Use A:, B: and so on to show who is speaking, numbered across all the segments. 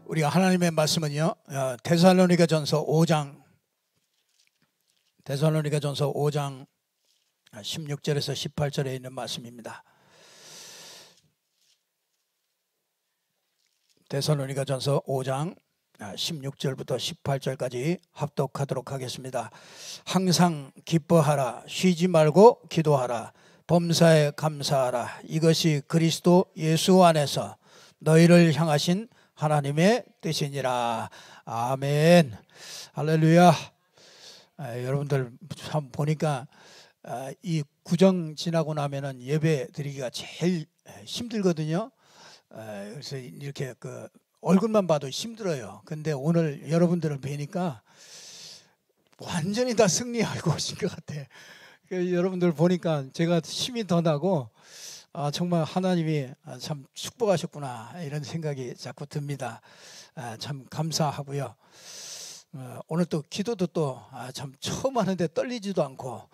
A: 우리가 하나님의 말씀은요, 데살로니가전서 5장 16절에서 18절에 있는 말씀입니다. 데살로니가전서 5장 16절부터 18절까지 합독하도록 하겠습니다. 항상 기뻐하라, 쉬지 말고 기도하라, 범사에 감사하라. 이것이 그리스도 예수 안에서 너희를 향하신 하나님의 뜻이니라. 아멘. 할렐루야. 여러분들 참 보니까 이 구정 지나고 나면은 예배 드리기가 제일 힘들거든요. 그래서 이렇게 얼굴만 봐도 힘들어요. 근데 오늘 여러분들을 뵈니까 완전히 다 승리하고 오신 것 같아. 여러분들 보니까 제가 힘이 더 나고 정말 하나님이 참 축복하셨구나 이런 생각이 자꾸 듭니다. 참 감사하고요. 오늘 또 기도도 또 참 처음 하는데 떨리지도 않고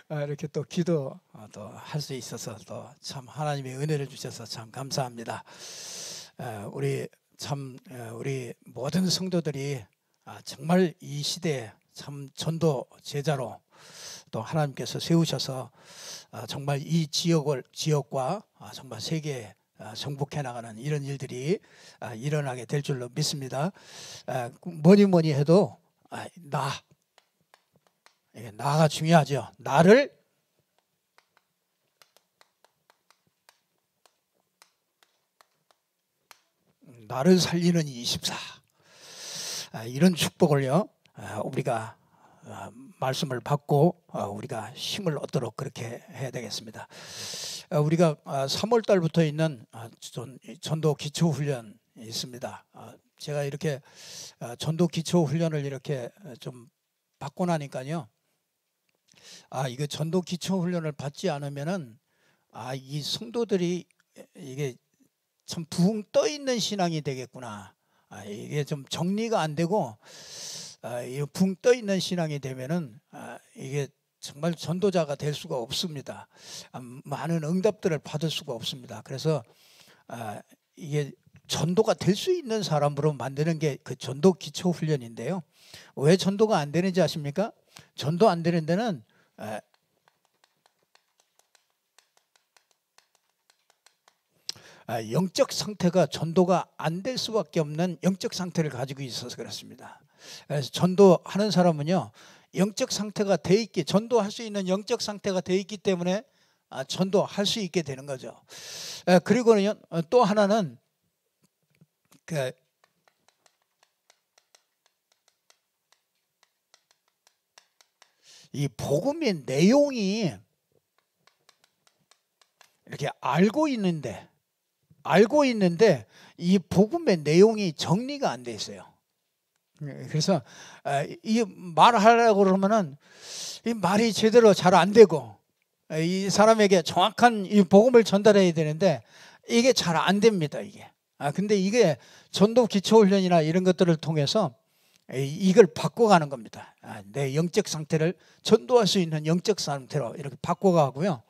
A: 이렇게 또 기도 또 할 수 있어서 또 참 하나님의 은혜를 주셔서 참 감사합니다. 우리 모든 성도들이 정말 이 시대에 참 전도 제자로 또 하나님께서 세우셔서 정말 이 지역과 정말 세계에 정복해 나가는 이런 일들이 일어나게 될 줄로 믿습니다. 뭐니 해도 나가 중요하죠. 나를 살리는 24 이런 축복을요 우리가 말씀을 받고 우리가 힘을 얻도록 그렇게 해야 되겠습니다. 우리가 3월 달부터 있는 전도 기초 훈련이 있습니다. 제가 이렇게 전도 기초 훈련을 이렇게 좀 받고 나니까요, 이거 전도 기초 훈련을 받지 않으면은 이 성도들이 이게 참 붕 떠 있는 신앙이 되겠구나. 이게 좀 정리가 안 되고 붕 떠 있는 신앙이 되면은 이게 정말 전도자가 될 수가 없습니다. 많은 응답들을 받을 수가 없습니다. 그래서 이게 전도가 될 수 있는 사람으로 만드는 게 그 전도 기초 훈련인데요. 왜 전도가 안 되는지 아십니까? 전도 안 되는 데는 영적 상태가 전도가 안 될 수밖에 없는 영적 상태를 가지고 있어서 그렇습니다. 그래서 전도하는 사람은요, 영적 상태가 돼 있기, 전도할 수 있는 영적 상태가 돼 있기 때문에 전도할 수 있게 되는 거죠. 그리고는요, 또 하나는 이 복음의 내용이 이렇게 알고 있는데 이 복음의 내용이 정리가 안 돼 있어요. 그래서 이 말하려고 그러면은 이 말이 제대로 잘 안 되고, 이 사람에게 정확한 이 복음을 전달해야 되는데 이게 잘 안 됩니다. 이게. 근데 이게 전도 기초 훈련이나 이런 것들을 통해서 이걸 바꿔가는 겁니다. 내 영적 상태를 전도할 수 있는 영적 상태로 이렇게 바꿔가고요.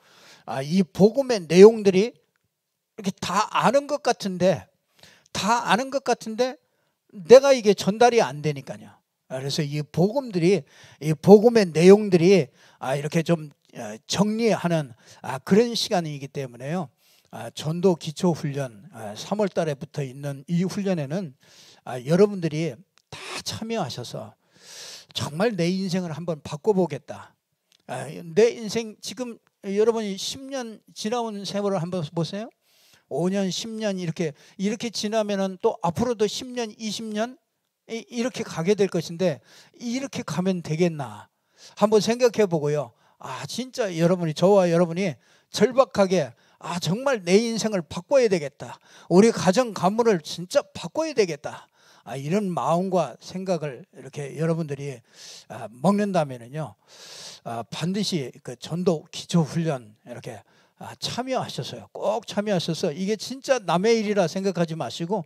A: 이 복음의 내용들이 이렇게 다 아는 것 같은데 내가 이게 전달이 안 되니까요. 그래서 이 복음의 내용들이 이렇게 좀 정리하는 그런 시간이기 때문에요. 전도 기초 훈련 3월 달에 붙어 있는 이 훈련에는 여러분들이 다 참여하셔서 정말 내 인생을 한번 바꿔보겠다. 내 인생 지금 여러분이 10년 지나온 세월을 한번 보세요. 5년, 10년 이렇게 지나면은 또 앞으로도 10년, 20년 이렇게 가게 될 것인데 이렇게 가면 되겠나? 한번 생각해 보고요. 진짜 저와 여러분이 절박하게 정말 내 인생을 바꿔야 되겠다. 우리 가정 가문을 진짜 바꿔야 되겠다. 이런 마음과 생각을 이렇게 여러분들이 먹는다면은요, 반드시 그 전도 기초 훈련 이렇게 참여하셔서요. 꼭 참여하셔서 이게 진짜 남의 일이라 생각하지 마시고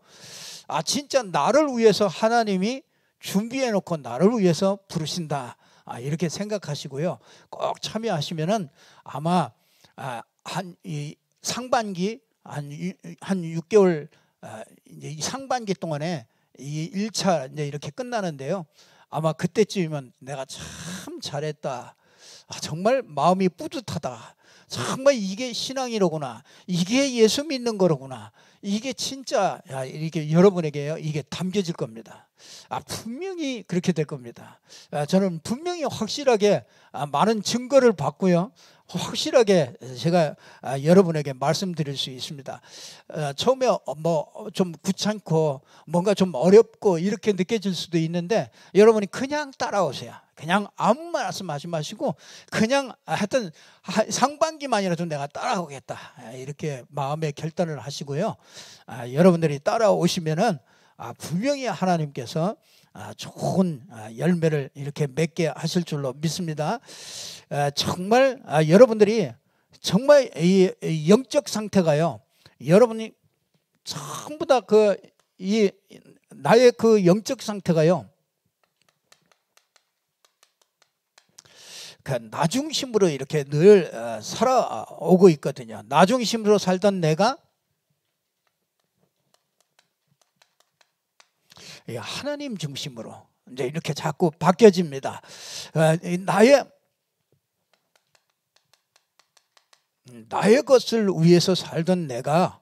A: 진짜 나를 위해서 하나님이 준비해 놓고 나를 위해서 부르신다. 이렇게 생각하시고요. 꼭 참여하시면은 아마 이 상반기 한 6개월 이제 이 상반기 동안에 이 1차 이제 이렇게 끝나는데요. 아마 그때쯤이면 내가 참 잘했다. 정말 마음이 뿌듯하다. 정말 이게 신앙이로구나. 이게 예수 믿는 거로구나. 이게 진짜 이렇게 여러분에게요. 이게 담겨질 겁니다. 분명히 그렇게 될 겁니다. 저는 분명히 확실하게 많은 증거를 받고요. 확실하게 제가 여러분에게 말씀드릴 수 있습니다. 처음에 뭐 좀 귀찮고 뭔가 좀 어렵고 이렇게 느껴질 수도 있는데 여러분이 그냥 따라오세요. 그냥 아무 말씀하지 마시고 그냥 하여튼 상반기만이라도 내가 따라오겠다 이렇게 마음의 결단을 하시고요. 여러분들이 따라오시면은 분명히 하나님께서 좋은 열매를 이렇게 맺게 하실 줄로 믿습니다. 정말 여러분들이 정말 이 영적 상태가요. 여러분이 전부 다 나의 그 영적 상태가요. 나 중심으로 이렇게 늘 살아오고 있거든요. 나 중심으로 살던 내가 하나님 중심으로 이제 이렇게 자꾸 바뀌어집니다. 나의 것을 위해서 살던 내가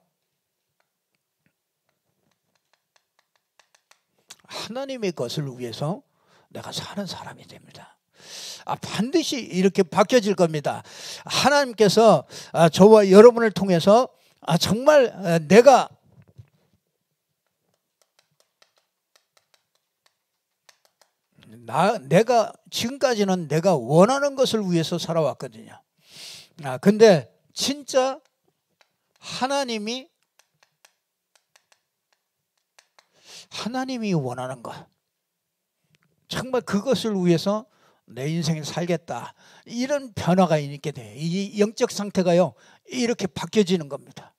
A: 하나님의 것을 위해서 내가 사는 사람이 됩니다. 반드시 이렇게 바뀌어질 겁니다. 하나님께서 저와 여러분을 통해서 정말 내가 지금까지는 내가 원하는 것을 위해서 살아왔거든요. 근데 진짜 하나님이 원하는 것, 정말 그것을 위해서 내 인생을 살겠다, 이런 변화가 있게 돼요. 이 영적 상태가요 이렇게 바뀌어지는 겁니다.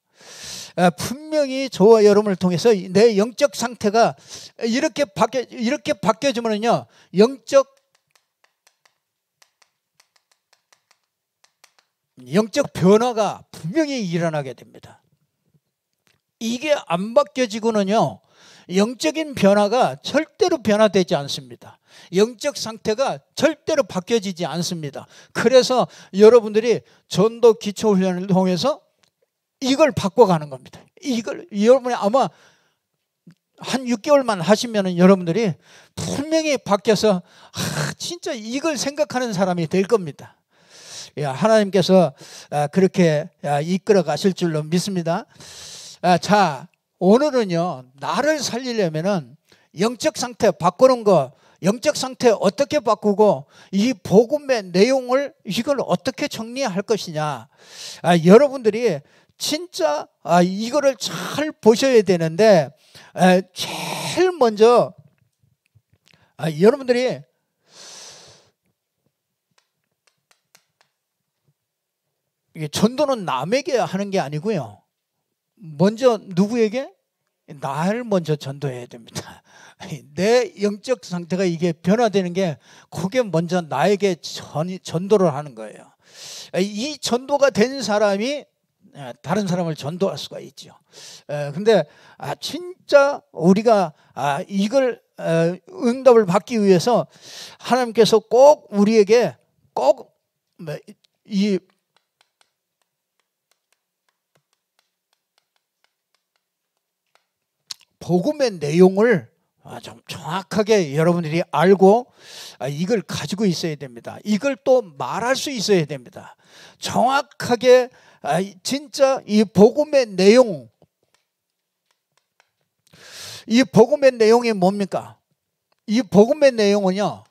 A: 분명히 저와 여러분을 통해서 내 영적 상태가 이렇게 바뀌어지면요 영적 변화가 분명히 일어나게 됩니다. 이게 안 바뀌어지고는요 영적인 변화가 절대로 변화되지 않습니다. 영적 상태가 절대로 바뀌어지지 않습니다. 그래서 여러분들이 전도 기초훈련을 통해서 이걸 바꿔가는 겁니다. 이걸 여러분이 아마 한 6개월만 하시면은 여러분들이 분명히 바뀌어서 진짜 이걸 생각하는 사람이 될 겁니다. 하나님께서 그렇게 이끌어 가실 줄로 믿습니다. 자, 오늘은요 나를 살리려면은 영적 상태 바꾸는 거, 영적 상태 어떻게 바꾸고 이 복음의 내용을 이걸 어떻게 정리할 것이냐, 여러분들이 진짜 이거를 잘 보셔야 되는데, 제일 먼저 여러분들이 이게 전도는 남에게 하는 게 아니고요, 먼저 누구에게? 나를 먼저 전도해야 됩니다. 내 영적 상태가 이게 변화되는 게 그게 먼저 나에게 전도를 하는 거예요. 이 전도가 된 사람이 다른 사람을 전도할 수가 있죠. 근데 진짜 우리가 이걸 응답을 받기 위해서 하나님께서 꼭 우리에게 꼭 이 복음의 내용을 좀 정확하게 여러분들이 알고 이걸 가지고 있어야 됩니다. 이걸 또 말할 수 있어야 됩니다. 정확하게 진짜 이 복음의 내용, 이 복음의 내용이 뭡니까? 이 복음의 내용은요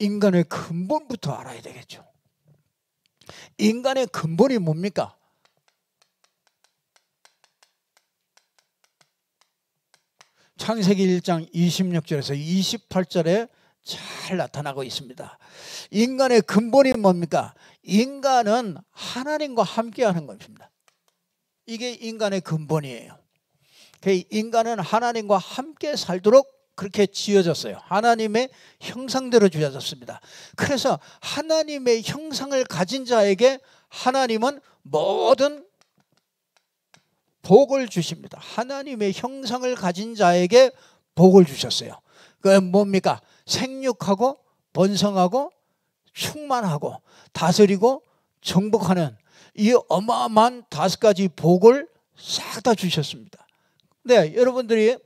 A: 인간의 근본부터 알아야 되겠죠. 인간의 근본이 뭡니까? 창세기 1장 26절에서 28절에 잘 나타나고 있습니다. 인간의 근본이 뭡니까? 인간은 하나님과 함께하는 것입니다. 이게 인간의 근본이에요. 인간은 하나님과 함께 살도록 그렇게 지어졌어요. 하나님의 형상대로 지어졌습니다. 그래서 하나님의 형상을 가진 자에게 하나님은 모든 복을 주십니다. 하나님의 형상을 가진 자에게 복을 주셨어요. 그 뭡니까? 생육하고 번성하고 충만하고 다스리고 정복하는 이 어마어마한 5가지 복을 싹 다 주셨습니다. 근데 여러분들이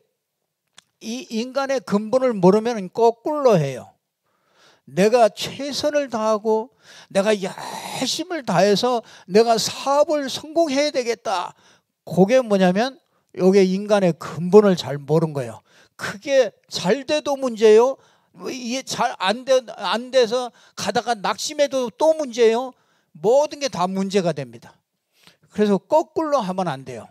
A: 이 인간의 근본을 모르면 거꾸로 해요. 내가 최선을 다하고 내가 열심을 다해서 내가 사업을 성공해야 되겠다. 그게 뭐냐면 이게 인간의 근본을 잘 모르는 거예요. 그게 잘 돼도 문제예요. 이게 잘 안 돼서 가다가 낙심해도 또 문제예요. 모든 게 다 문제가 됩니다. 그래서 거꾸로 하면 안 돼요.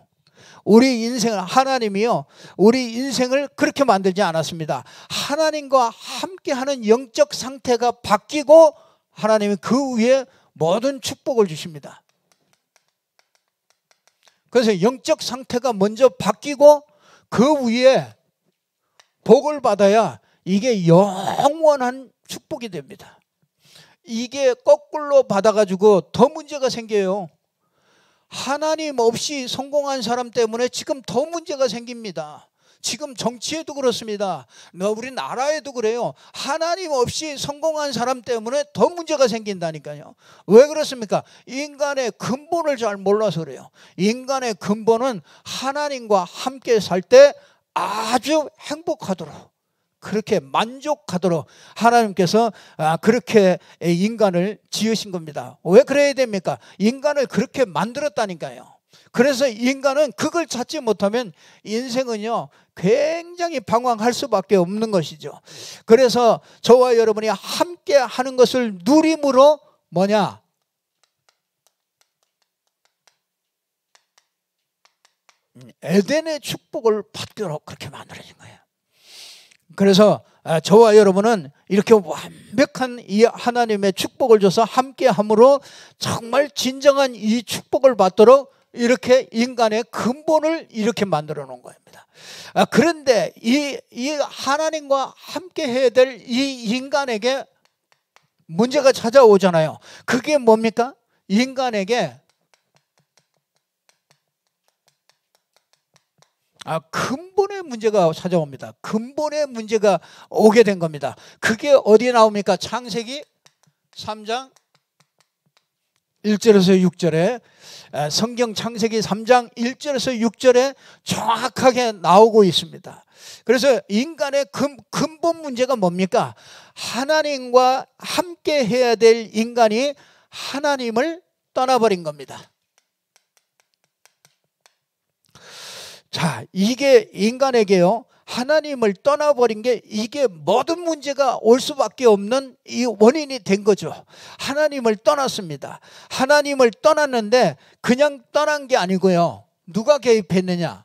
A: 우리 인생을 하나님이요, 우리 인생을 그렇게 만들지 않았습니다. 하나님과 함께하는 영적 상태가 바뀌고 하나님이 그 위에 모든 축복을 주십니다. 그래서 영적 상태가 먼저 바뀌고 그 위에 복을 받아야 이게 영원한 축복이 됩니다. 이게 거꾸로 받아가지고 더 문제가 생겨요. 하나님 없이 성공한 사람 때문에 지금 더 문제가 생깁니다. 지금 정치에도 그렇습니다. 우리 나라에도 그래요. 하나님 없이 성공한 사람 때문에 더 문제가 생긴다니까요. 왜 그렇습니까? 인간의 근본을 잘 몰라서 그래요. 인간의 근본은 하나님과 함께 살 때 아주 행복하도록, 그렇게 만족하도록 하나님께서 그렇게 인간을 지으신 겁니다. 왜 그래야 됩니까? 인간을 그렇게 만들었다니까요. 그래서 인간은 그걸 찾지 못하면 인생은요 굉장히 방황할 수밖에 없는 것이죠. 그래서 저와 여러분이 함께 하는 것을 누림으로 뭐냐? 에덴의 축복을 받도록 그렇게 만들어진 거예요. 그래서 저와 여러분은 이렇게 완벽한 이 하나님의 축복을 줘서 함께함으로 정말 진정한 이 축복을 받도록 이렇게 인간의 근본을 이렇게 만들어 놓은 겁니다. 그런데 이 하나님과 함께 해야 될 이 인간에게 문제가 찾아오잖아요. 그게 뭡니까? 인간에게 근본의 문제가 찾아옵니다. 근본의 문제가 오게 된 겁니다. 그게 어디에 나옵니까? 창세기 3장 1절에서 6절에 성경 창세기 3장 1절에서 6절에 정확하게 나오고 있습니다. 그래서 인간의 근본 문제가 뭡니까? 하나님과 함께 해야 될 인간이 하나님을 떠나버린 겁니다. 자, 이게 인간에게요 하나님을 떠나버린 게 이게 모든 문제가 올 수밖에 없는 이 원인이 된 거죠. 하나님을 떠났습니다. 하나님을 떠났는데 그냥 떠난 게 아니고요, 누가 개입했느냐?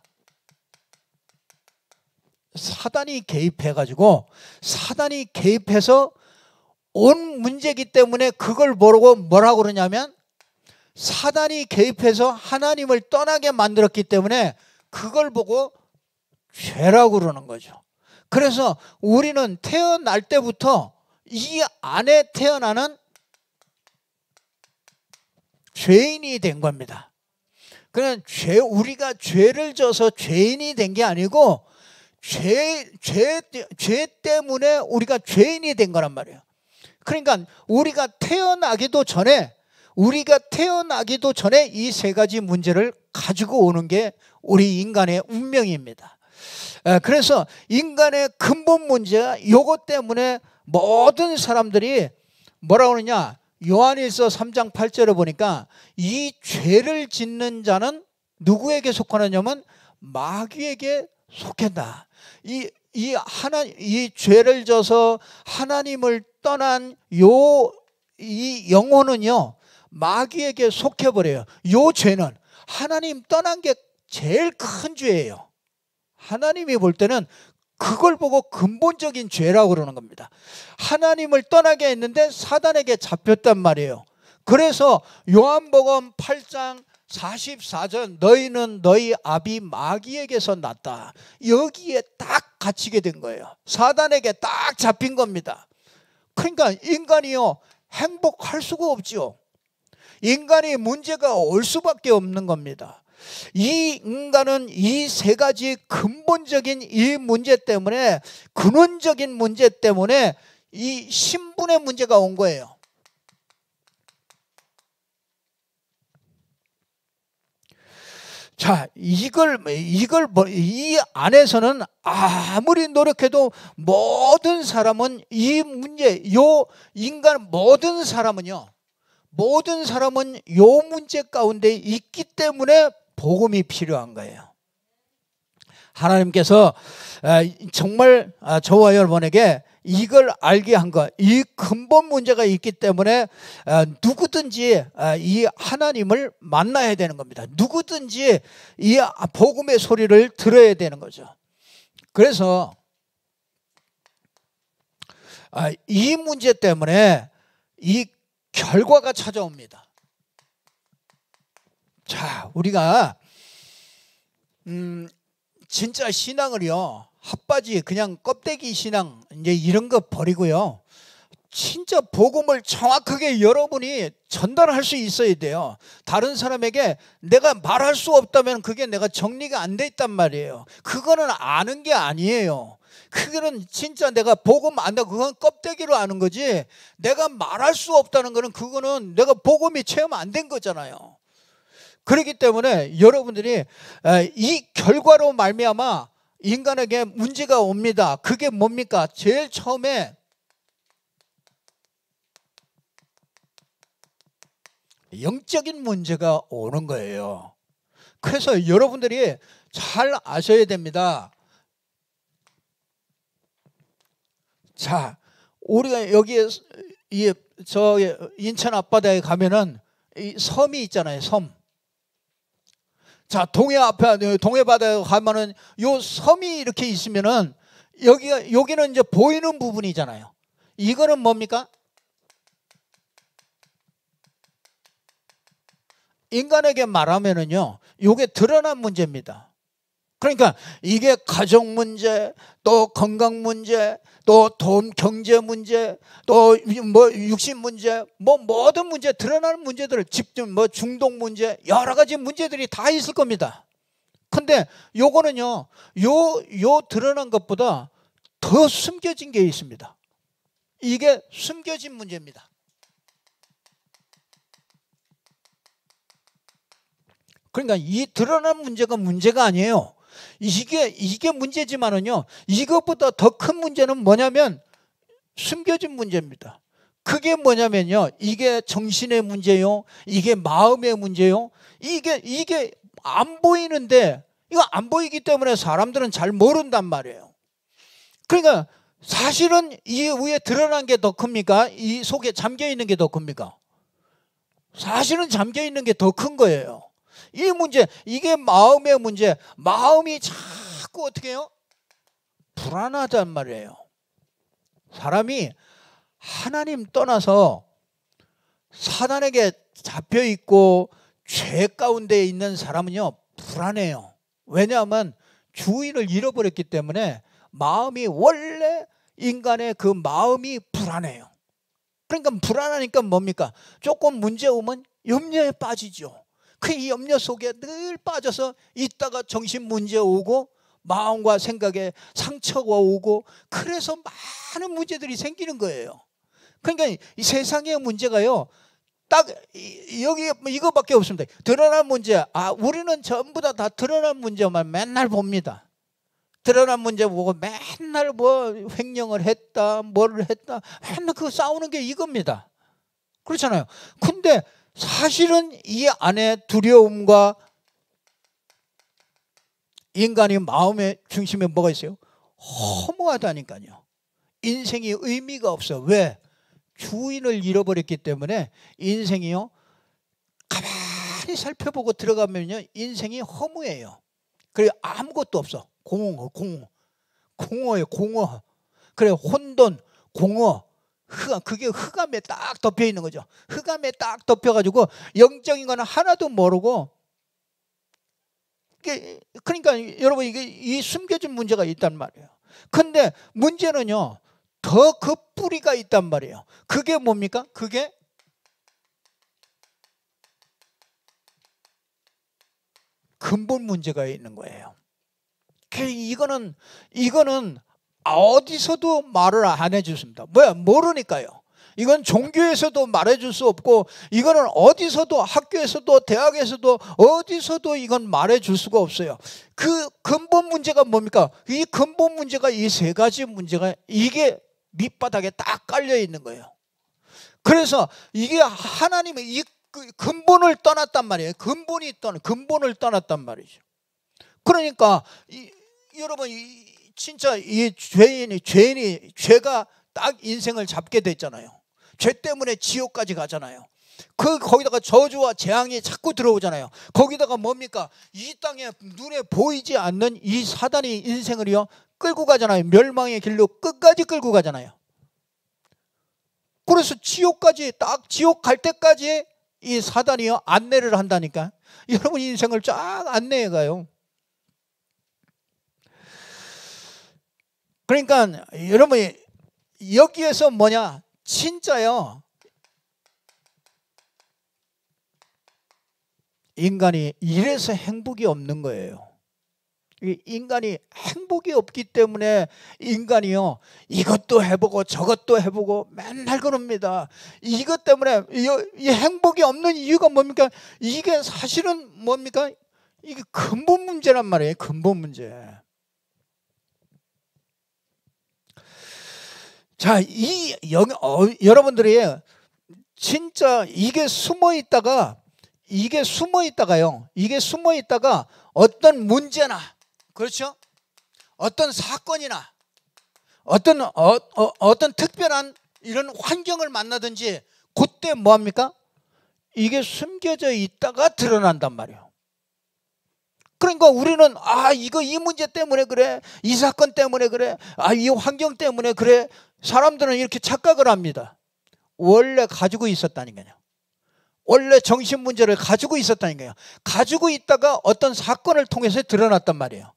A: 사단이 개입해가지고, 사단이 개입해서 온 문제이기 때문에 그걸 모르고 뭐라고 그러냐면, 사단이 개입해서 하나님을 떠나게 만들었기 때문에 그걸 보고 죄라고 그러는 거죠. 그래서 우리는 태어날 때부터 이 안에 태어나는 죄인이 된 겁니다. 그냥 우리가 죄를 져서 죄인이 된 게 아니고 죄 때문에 우리가 죄인이 된 거란 말이에요. 그러니까 우리가 태어나기도 전에 이 3가지 문제를 가지고 오는 게 우리 인간의 운명입니다. 그래서 인간의 근본 문제가 이것 때문에 모든 사람들이 뭐라고 그러냐, 요한일서 3장 8절에 보니까 이 죄를 짓는 자는 누구에게 속하느냐면 마귀에게 속한다. 이 죄를 져서 하나님을 떠난 이 영혼은요 마귀에게 속해버려요. 이 죄는 하나님 떠난 게 제일 큰 죄예요. 하나님이 볼 때는 그걸 보고 근본적인 죄라고 그러는 겁니다. 하나님을 떠나게 했는데 사단에게 잡혔단 말이에요. 그래서 요한복음 8장 44절, 너희는 너희 아비 마귀에게서 났다. 여기에 딱 갇히게 된 거예요. 사단에게 딱 잡힌 겁니다. 그러니까 인간이요 행복할 수가 없죠. 인간이 문제가 올 수밖에 없는 겁니다. 이 인간은 이 세 가지 근본적인 이 문제 때문에, 근원적인 문제 때문에 이 신분의 문제가 온 거예요. 자, 이 안에서는 아무리 노력해도 모든 사람은 이 문제, 모든 사람은 요 문제 가운데 있기 때문에 복음이 필요한 거예요. 하나님께서 정말 저와 여러분에게 이걸 알게 한 것, 이 근본 문제가 있기 때문에 누구든지 이 하나님을 만나야 되는 겁니다. 누구든지 이 복음의 소리를 들어야 되는 거죠. 그래서 이 문제 때문에 이 결과가 찾아옵니다. 자, 우리가 진짜 신앙을요, 핫바지 그냥 껍데기 신앙 이제 이런 거 버리고요, 진짜 복음을 정확하게 여러분이 전달할 수 있어야 돼요. 다른 사람에게 내가 말할 수 없다면 그게 내가 정리가 안 돼 있단 말이에요. 그거는 아는 게 아니에요. 그거는 진짜 내가 복음 안다, 그건 껍데기로 아는 거지, 내가 말할 수 없다는 거는 그거는 내가 복음이 체험 안 된 거잖아요. 그렇기 때문에 여러분들이 이 결과로 말미암아 인간에게 문제가 옵니다. 그게 뭡니까? 제일 처음에 영적인 문제가 오는 거예요. 그래서 여러분들이 잘 아셔야 됩니다. 자, 우리가 여기에 저 인천 앞바다에 가면은 이 섬이 있잖아요. 섬. 자, 동해 바다에 가면은 요 섬이 이렇게 있으면은 여기는 이제 보이는 부분이잖아요. 이거는 뭡니까? 인간에게 말하면은요, 요게 드러난 문제입니다. 그러니까 이게 가정 문제, 또 건강 문제, 또 돈 경제 문제, 또 뭐 육신 문제, 뭐 모든 문제, 드러나는 문제들, 집중 뭐 중독 문제, 여러 가지 문제들이 다 있을 겁니다. 근데 요거는요, 요 드러난 것보다 더 숨겨진 게 있습니다. 이게 숨겨진 문제입니다. 그러니까 이 드러난 문제가 아니에요. 이게 문제지만은요, 이것보다 더 큰 문제는 뭐냐면 숨겨진 문제입니다. 그게 뭐냐면요, 이게 정신의 문제요, 이게 마음의 문제요. 이게 안 보이는데, 이거 안 보이기 때문에 사람들은 잘 모른단 말이에요. 그러니까 사실은 이 위에 드러난 게 더 큽니까? 이 속에 잠겨 있는 게 더 큽니까? 사실은 잠겨 있는 게 더 큰 거예요. 이 문제, 이게 마음의 문제. 마음이 자꾸 어떻게 해요? 불안하단 말이에요. 사람이 하나님 떠나서 사단에게 잡혀 있고 죄 가운데 있는 사람은요, 불안해요. 왜냐하면 주인을 잃어버렸기 때문에 마음이, 원래 인간의 그 마음이 불안해요. 그러니까 불안하니까 뭡니까? 조금 문제 오면 염려에 빠지죠. 그 이 염려 속에 늘 빠져서 있다가 정신 문제 오고 마음과 생각에 상처가 오고, 그래서 많은 문제들이 생기는 거예요. 그러니까 이 세상의 문제가요, 딱 여기 이거밖에 없습니다. 드러난 문제. 우리는 전부 다 드러난 문제만 맨날 봅니다. 드러난 문제 보고 맨날 뭐 횡령을 했다, 뭐를 했다, 맨날 그 싸우는 게 이겁니다. 그렇잖아요. 근데 사실은 이 안에 두려움과 인간의 마음의 중심에 뭐가 있어요? 허무하다니까요. 인생이 의미가 없어. 왜? 주인을 잃어버렸기 때문에 인생이요, 가만히 살펴보고 들어가면요, 인생이 허무해요. 그래, 아무것도 없어. 공허예요. 공허. 그래, 혼돈, 공허, 그게 흑암에 딱 덮여 있는 거죠. 흑암에 딱 덮여가지고 영적인 거는 하나도 모르고, 그러니까 여러분, 이 숨겨진 문제가 있단 말이에요. 근데 문제는요, 더 그 뿌리가 있단 말이에요. 그게 뭡니까? 그게 근본 문제가 있는 거예요. 이거는 어디서도 말을 안 해주십니다. 모르니까요. 이건 종교에서도 말해줄 수 없고, 이거는 어디서도, 학교에서도 대학에서도 어디서도 이건 말해줄 수가 없어요. 그 근본 문제가 뭡니까? 이 근본 문제가 이 세 가지 문제가 이게 밑바닥에 딱 깔려 있는 거예요. 그래서 이게 하나님의 이 근본을 떠났단 말이에요. 근본을 떠났단 말이죠. 그러니까 여러분 진짜 이 죄인이 죄가 딱 인생을 잡게 됐잖아요. 죄 때문에 지옥까지 가잖아요. 거기다가 저주와 재앙이 자꾸 들어오잖아요. 거기다가 뭡니까? 이 땅에 눈에 보이지 않는 이 사단이 인생을요 끌고 가잖아요. 멸망의 길로 끝까지 끌고 가잖아요. 그래서 지옥 갈 때까지 이 사단이요 안내를 한다니까. 여러분 인생을 쫙 안내해 가요. 그러니까 여러분이 여기에서 뭐냐, 진짜요, 인간이 이래서 행복이 없는 거예요. 인간이 행복이 없기 때문에 인간이요 이것도 해보고 저것도 해보고 맨날 그럽니다. 이것 때문에 이 행복이 없는 이유가 뭡니까? 이게 사실은 뭡니까? 이게 근본 문제란 말이에요. 근본 문제. 자, 여러분들이 진짜 이게 숨어 있다가 어떤 문제나, 그렇죠? 어떤 사건이나 어떤 특별한 이런 환경을 만나든지 그때 뭐합니까? 이게 숨겨져 있다가 드러난단 말이에요. 그러니까 우리는 이 문제 때문에 그래, 이 사건 때문에 그래, 이 환경 때문에 그래, 사람들은 이렇게 착각을 합니다. 원래 가지고 있었다니까요. 원래 정신 문제를 가지고 있었다니까요. 가지고 있다가 어떤 사건을 통해서 드러났단 말이에요.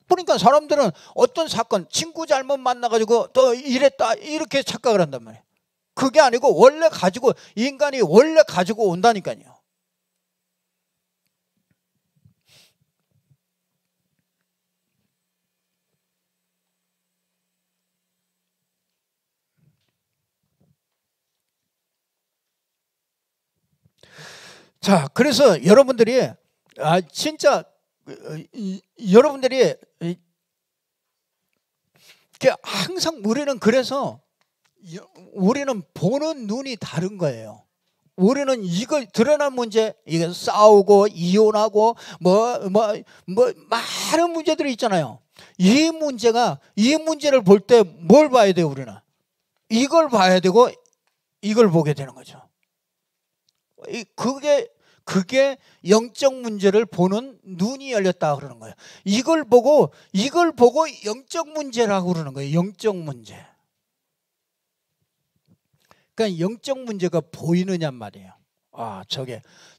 A: 그러니까 사람들은 어떤 사건, 친구 잘못 만나가지고 또 이랬다 이렇게 착각을 한단 말이에요. 그게 아니고 인간이 원래 가지고 온다니까요. 자, 그래서 여러분들이 진짜 여러분들이 항상 우리는 보는 눈이 다른 거예요. 우리는 이걸 드러난 문제, 이게 싸우고 이혼하고 많은 문제들이 있잖아요. 이 문제를 볼 때 뭘 봐야 돼요? 우리는 이걸 봐야 되고 이걸 보게 되는 거죠. 그게 영적 문제를 보는 눈이 열렸다 그러는 거예요. 이걸 보고 영적 문제라고 그러는 거예요. 영적 문제. 그러니까 영적 문제가 보이느냐 말이에요.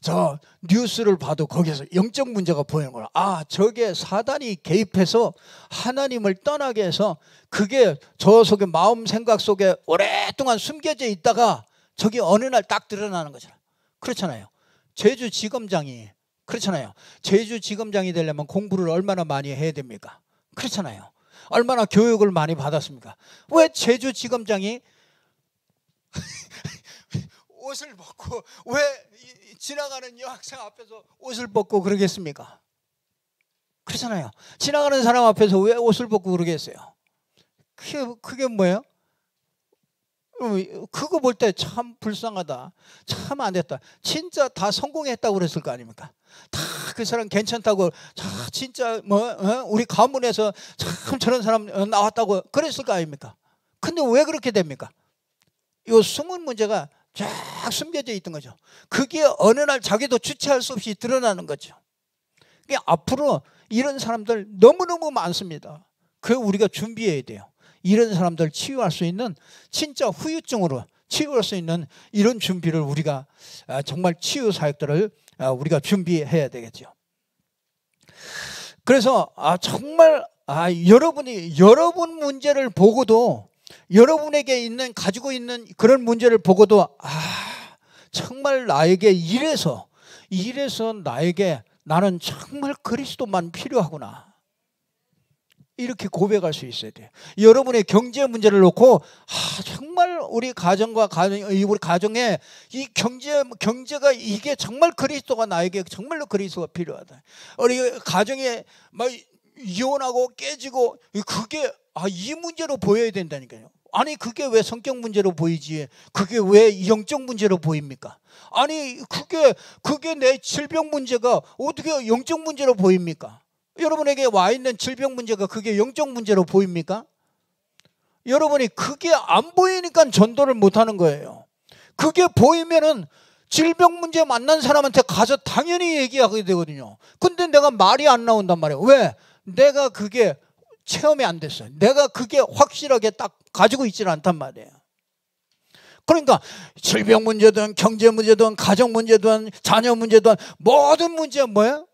A: 저 뉴스를 봐도 거기서 영적 문제가 보이는 거야. 저게 사단이 개입해서 하나님을 떠나게 해서 그게 저 속에 마음 생각 속에 오랫동안 숨겨져 있다가 저게 어느 날 딱 드러나는 거잖아요. 그렇잖아요. 제주지검장이 그렇잖아요. 제주지검장이 되려면 공부를 얼마나 많이 해야 됩니까? 그렇잖아요. 얼마나 교육을 많이 받았습니까? 왜 제주지검장이 옷을 벗고 왜 지나가는 여학생 앞에서 옷을 벗고 그러겠습니까? 그렇잖아요. 지나가는 사람 앞에서 왜 옷을 벗고 그러겠어요? 그게 뭐예요? 그거 볼 때 참 불쌍하다, 참 안 됐다, 진짜 다 성공했다고 그랬을 거 아닙니까? 다 그 사람 괜찮다고, 진짜 우리 가문에서 참 저런 사람 나왔다고 그랬을 거 아닙니까? 근데 왜 그렇게 됩니까? 이 숨은 문제가 쫙 숨겨져 있던 거죠. 그게 어느 날 자기도 주체할 수 없이 드러나는 거죠. 앞으로 이런 사람들 너무너무 많습니다. 그걸 우리가 준비해야 돼요. 이런 사람들 치유할 수 있는, 진짜 후유증으로 치유할 수 있는 이런 준비를 우리가 정말 치유 사역들을 우리가 준비해야 되겠죠. 그래서 정말 여러분 문제를 보고도, 여러분에게 가지고 있는 그런 문제를 보고도 정말 나에게 이래서 나에게 나는 정말 그리스도만 필요하구나. 이렇게 고백할 수 있어야 돼요. 여러분의 경제 문제를 놓고 정말 우리 우리 가정에 이 경제가 이게 정말 그리스도가 나에게 정말로 그리스도가 필요하다. 우리 가정에 막 이혼하고 깨지고 그게 이 문제로 보여야 된다니까요. 아니 그게 왜 성격 문제로 보이지? 그게 왜 영적 문제로 보입니까? 아니 그게 내 질병 문제가 어떻게 영적 문제로 보입니까? 여러분에게 와 있는 질병 문제가 그게 영적 문제로 보입니까? 여러분이 그게 안 보이니까 전도를 못 하는 거예요. 그게 보이면은 질병 문제 만난 사람한테 가서 당연히 얘기하게 되거든요. 근데 내가 말이 안 나온단 말이에요. 왜? 내가 그게 체험이 안 됐어요. 내가 그게 확실하게 딱 가지고 있지는 않단 말이에요. 그러니까 질병 문제든 경제 문제든 가정 문제든 자녀 문제든 모든 문제가 뭐예요?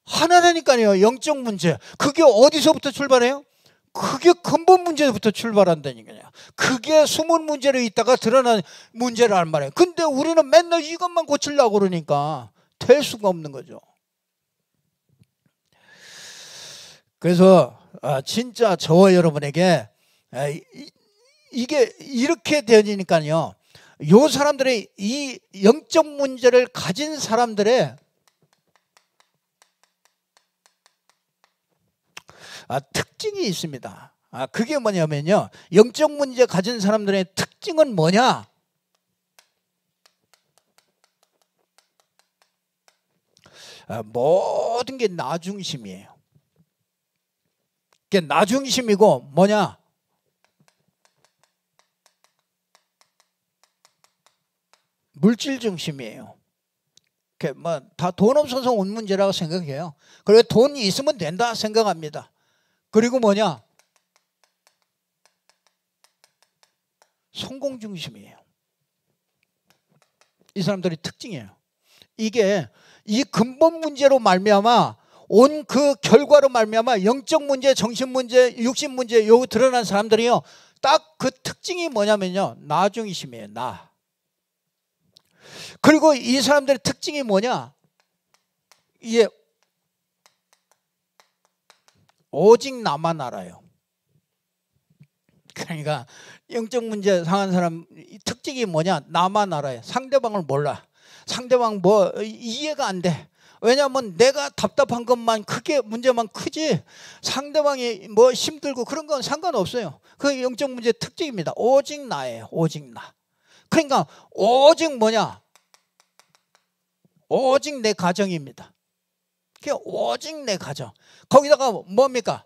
A: 하나라니까요. 영적 문제. 그게 어디서부터 출발해요? 그게 근본 문제부터 출발한다니까요. 그게 숨은 문제로 있다가 드러난 문제란 말이에요. 근데 우리는 맨날 이것만 고치려고 그러니까 될 수가 없는 거죠. 그래서 진짜 저와 여러분에게 이게 이렇게 되니까요. 요 사람들의 이 영적 문제를 가진 사람들의 특징이 있습니다. 그게 뭐냐면요. 영적 문제 가진 사람들의 특징은 뭐냐? 모든 게 나 중심이에요. 그게 나 중심이고 뭐냐? 물질 중심이에요. 뭐 다 돈 없어서 온 문제라고 생각해요. 그리고 돈이 있으면 된다 생각합니다. 그리고 뭐냐? 성공 중심이에요. 이 사람들의 특징이에요. 이게 이 근본 문제로 말미암아 온 그 결과로 말미암아 영적 문제, 정신 문제, 육신 문제 요 드러난 사람들이요. 딱 그 특징이 뭐냐면요. 나 중심이에요. 나. 그리고 이 사람들의 특징이 뭐냐? 이게 오직 나만 알아요. 그러니까 영적 문제 상한 사람 특징이 뭐냐? 나만 알아요. 상대방을 몰라. 상대방 뭐 이해가 안 돼. 왜냐하면 내가 답답한 것만 크게 문제만 크지 상대방이 뭐 힘들고 그런 건 상관없어요. 그 영적 문제 특징입니다. 오직 나예요. 오직 나. 그러니까 오직 뭐냐? 오직 내 가정입니다. 오직 내 가정. 거기다가 뭡니까?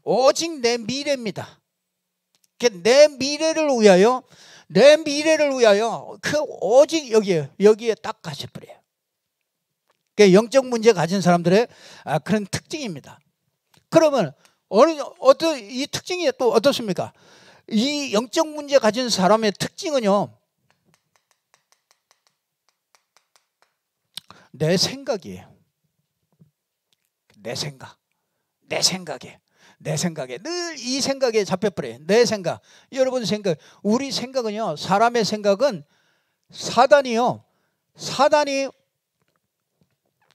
A: 오직 내 미래입니다. 내 미래를 위하여 그 오직 여기에 딱 가셔버려요. 영적 문제 가진 사람들의 그런 특징입니다. 그러면 어떤 이 특징이 또 어떻습니까? 이 영적 문제 가진 사람의 특징은요. 내 생각이에요. 내 생각에 늘 이 생각에 잡혀버려요. 내 생각. 여러분 생각. 우리 생각은요. 사람의 생각은 사단이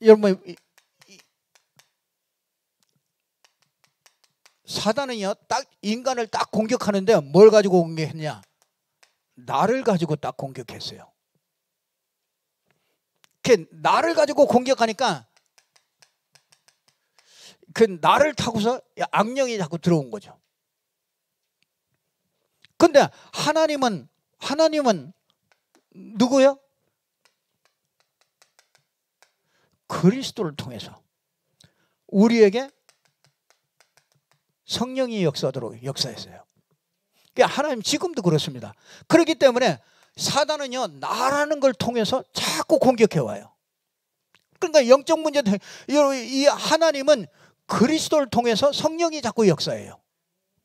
A: 여러분 사단은요. 딱 인간을 딱 공격하는데 뭘 가지고 공격했냐? 나를 가지고 딱 공격했어요. 나를 가지고 공격하니까 그 나를 타고서 악령이 자꾸 들어온 거죠. 근데 하나님은 누구요? 그리스도를 통해서 우리에게 성령이 역사하도록 역사했어요. 하나님 지금도 그렇습니다. 그렇기 때문에 사단은요 나라는 걸 통해서 자꾸 공격해와요. 그러니까 영적 문제 이 하나님은 그리스도를 통해서 성령이 자꾸 역사해요.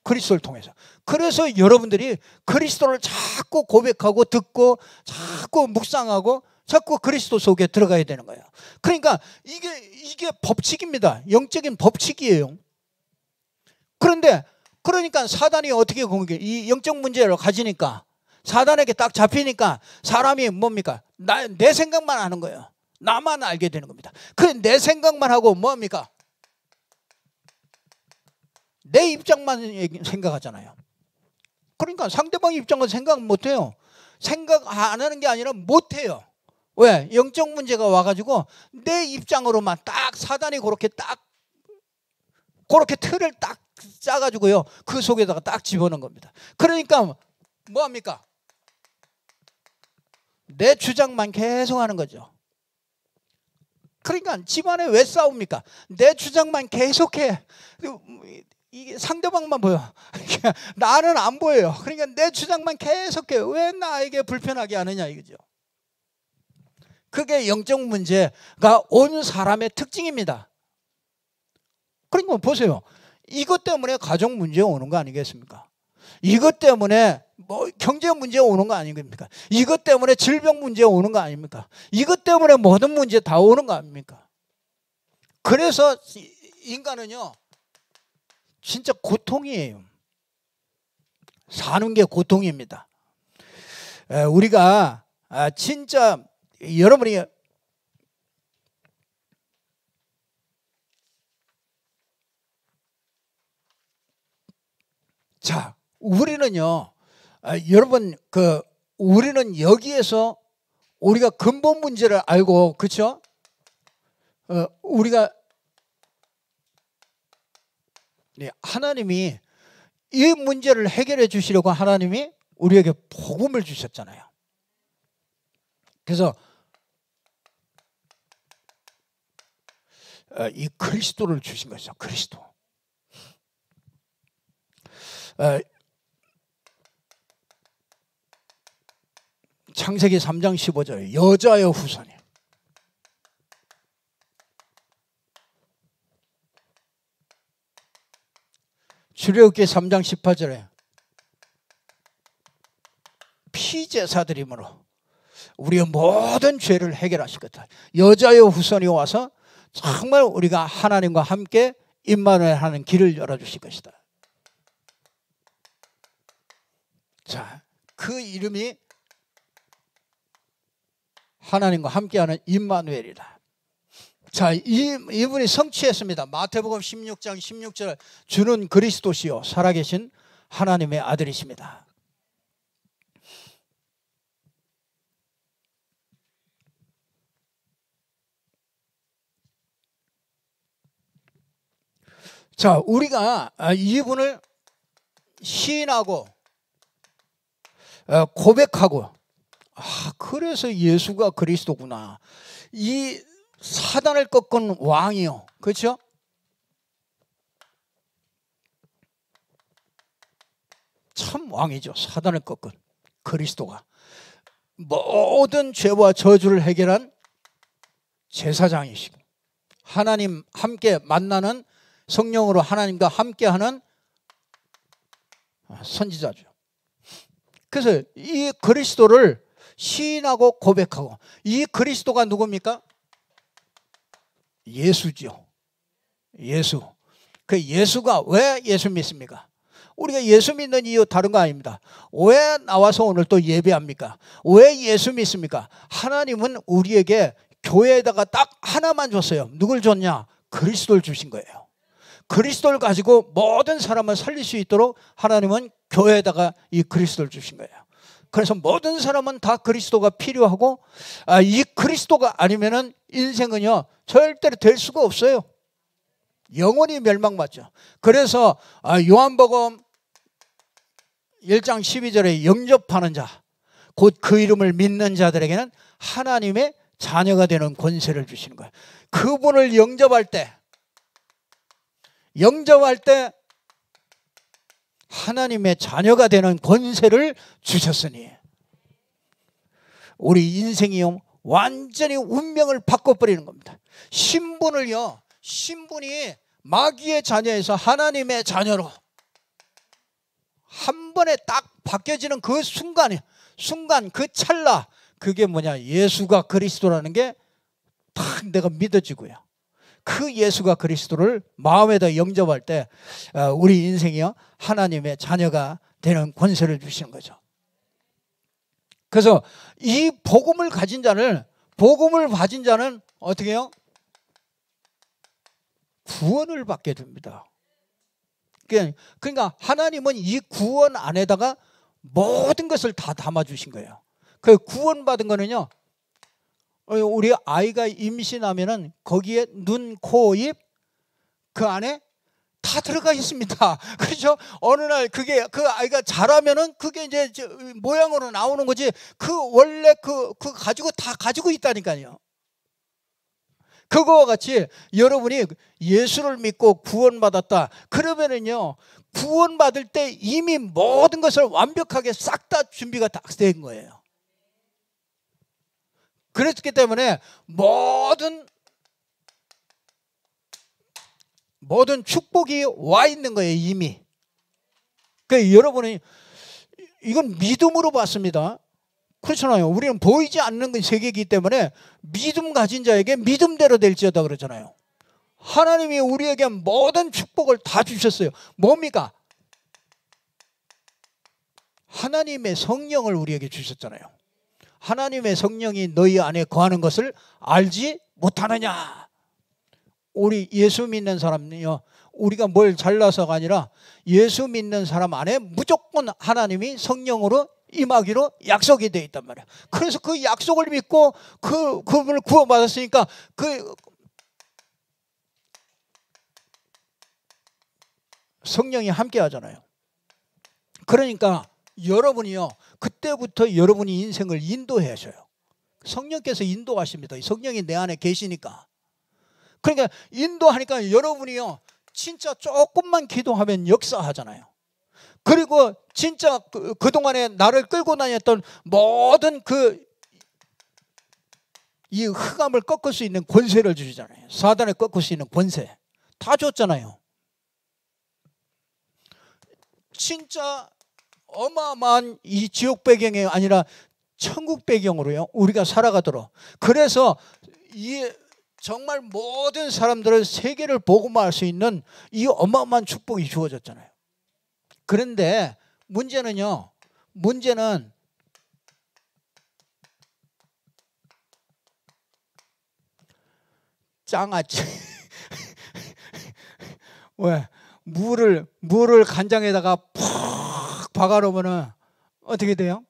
A: 그리스도를 통해서. 그래서 여러분들이 그리스도를 자꾸 고백하고 듣고 자꾸 묵상하고 자꾸 그리스도 속에 들어가야 되는 거예요. 그러니까 이게 법칙입니다. 영적인 법칙이에요. 그러니까 사단이 어떻게 공격해? 이 영적 문제를 가지니까 사단에게 딱 잡히니까 사람이 뭡니까? 내 생각만 하는 거예요. 나만 알게 되는 겁니다. 그래 내 생각만 하고 뭐합니까? 내 입장만 생각하잖아요. 그러니까 상대방 입장은 생각 못해요. 생각 안 하는 게 아니라 못해요. 왜? 영적 문제가 와가지고 내 입장으로만 딱 사단이 그렇게 틀을 딱 짜가지고요 그 속에다가 딱 집어넣은 겁니다. 그러니까 뭐합니까? 내 주장만 계속 하는 거죠. 그러니까 집안에 왜 싸웁니까? 내 주장만 계속해. 이게 상대방만 보여. 나는 안 보여요. 그러니까 내 주장만 계속해. 왜 나에게 불편하게 하느냐 이거죠. 그게 영적 문제가 온 사람의 특징입니다. 그러니까 보세요. 이것 때문에 가정 문제가 오는 거 아니겠습니까? 이것 때문에 뭐 경제 문제가 오는 거 아닙니까? 이것 때문에 질병 문제가 오는 거 아닙니까? 이것 때문에 모든 문제 다 오는 거 아닙니까? 그래서 인간은요 진짜 고통이에요. 사는 게 고통입니다. 우리가 진짜 여러분이 자 우리는요 여러분 우리는 여기에서 우리가 근본 문제를 알고 그렇죠? 우리가 하나님이 이 문제를 해결해 주시려고 하나님이 우리에게 복음을 주셨잖아요. 그래서 이 그리스도를 주신 것이죠. 그리스도. 창세기 3장 15절에 여자의 후손이 출애굽기 3장 18절에 피제사드림으로 우리의 모든 죄를 해결하실 것이다. 여자의 후손이 와서 정말 우리가 하나님과 함께 임마누엘 하는 길을 열어주실 것이다. 자, 그 이름이 하나님과 함께하는 임마누엘이다. 자, 이분이 성취했습니다. 마태복음 16장 16절 주는 그리스도시요 살아계신 하나님의 아들이십니다. 자, 우리가 이분을 시인하고 고백하고 그래서 예수가 그리스도구나. 이 사단을 꺾은 왕이요. 그렇죠? 참 왕이죠. 사단을 꺾은 그리스도가. 모든 죄와 저주를 해결한 제사장이시고 하나님 함께 만나는 성령으로 하나님과 함께하는 선지자죠. 그래서 이 그리스도를 시인하고 고백하고 이 그리스도가 누굽니까? 예수죠. 예수. 그 예수가 왜 예수 믿습니까? 우리가 예수 믿는 이유 다른 거 아닙니다. 왜 나와서 오늘 또 예배합니까? 왜 예수 믿습니까? 하나님은 우리에게 교회에다가 딱 하나만 줬어요. 누굴 줬냐? 그리스도를 주신 거예요. 그리스도를 가지고 모든 사람을 살릴 수 있도록 하나님은 교회에다가 이 그리스도를 주신 거예요. 그래서 모든 사람은 다 그리스도가 필요하고 이 그리스도가 아니면은 인생은요 절대로 될 수가 없어요. 영원히 멸망받죠. 그래서 요한복음 1장 12절에 영접하는 자, 곧 그 이름을 믿는 자들에게는 하나님의 자녀가 되는 권세를 주시는 거예요. 그분을 영접할 때 하나님의 자녀가 되는 권세를 주셨으니 우리 인생이요 완전히 운명을 바꿔버리는 겁니다. 신분이 마귀의 자녀에서 하나님의 자녀로 한 번에 딱 바뀌어지는 그 순간 그 찰나, 그게 뭐냐? 예수가 그리스도라는 게 딱 내가 믿어지고요. 그 예수가 그리스도를 마음에다 영접할 때 우리 인생이요 하나님의 자녀가 되는 권세를 주시는 거죠. 그래서 이 복음을 가진 자를 복음을 받은 자는 어떻게 해요? 구원을 받게 됩니다. 그러니까 하나님은 이 구원 안에다가 모든 것을 다 담아주신 거예요. 그 구원받은 거는요, 우리 아이가 임신하면은 거기에 눈, 코, 입 그 안에 다 들어가 있습니다. 그렇죠? 어느 날 그게 그 아이가 자라면은 그게 이제 모양으로 나오는 거지. 원래 가지고 다 가지고 있다니까요. 그거와 같이 여러분이 예수를 믿고 구원받았다. 그러면은요, 구원받을 때 이미 모든 것을 완벽하게 싹 다 준비가 다 된 거예요. 그랬기 때문에 모든 축복이 와 있는 거예요, 이미. 그러니까 여러분이 이건 믿음으로 받습니다. 그렇잖아요. 우리는 보이지 않는 세계이기 때문에 믿음 가진 자에게 믿음대로 될지어다 그러잖아요. 하나님이 우리에게 모든 축복을 다 주셨어요. 뭡니까? 하나님의 성령을 우리에게 주셨잖아요. 하나님의 성령이 너희 안에 거하는 것을 알지 못하느냐. 우리 예수 믿는 사람은요, 우리가 뭘 잘나서가 아니라 예수 믿는 사람 안에 무조건 하나님이 성령으로 임하기로 약속이 되어 있단 말이에요. 그래서 그 약속을 믿고 그분을 구원받았으니까 성령이 함께 하잖아요. 그러니까 여러분이요, 그때부터 여러분이 인생을 인도하셔요. 성령께서 인도하십니다. 성령이 내 안에 계시니까. 그러니까 인도하니까 여러분이요, 진짜 조금만 기도하면 역사하잖아요. 그리고 진짜 그동안에 나를 끌고 다녔던 모든 이 흑암을 꺾을 수 있는 권세를 주시잖아요. 사단을 꺾을 수 있는 권세 다 줬잖아요. 진짜 어마어마한 이 지옥 배경이 아니라 천국 배경으로요, 우리가 살아가도록. 그래서 이 정말 모든 사람들을 세계를 복음화할 수 있는 이 어마어마한 축복이 주어졌잖아요. 그런데 문제는 장아찌. 왜? 물을 간장에다가 푹 박아놓으면은 어떻게 돼요?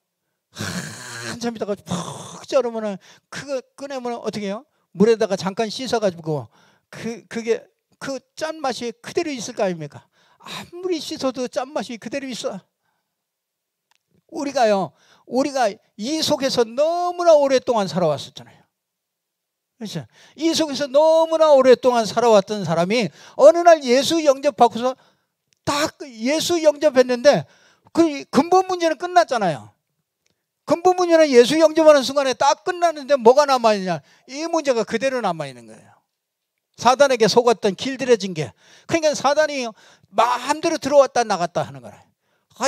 A: 한참 있다가 푹 쪄놓으면은 그거 꺼내면 어떻게 해요? 물에다가 잠깐 씻어가지고 그게 그 짠맛이 그대로 있을 거 아닙니까? 아무리 씻어도 짠맛이 그대로 있어. 우리가 이 속에서 너무나 오랫동안 살아왔었잖아요. 그렇죠? 이 속에서 너무나 오랫동안 살아왔던 사람이 어느 날 예수 영접받고서 딱 예수 영접했는데 그 근본 문제는 끝났잖아요. 근본 문제는 예수 영접하는 순간에 딱 끝났는데 뭐가 남아있냐? 이 문제가 그대로 남아있는 거예요. 사단에게 속았던 길들여진 게. 그러니까 사단이 마음대로 들어왔다 나갔다 하는 거예요.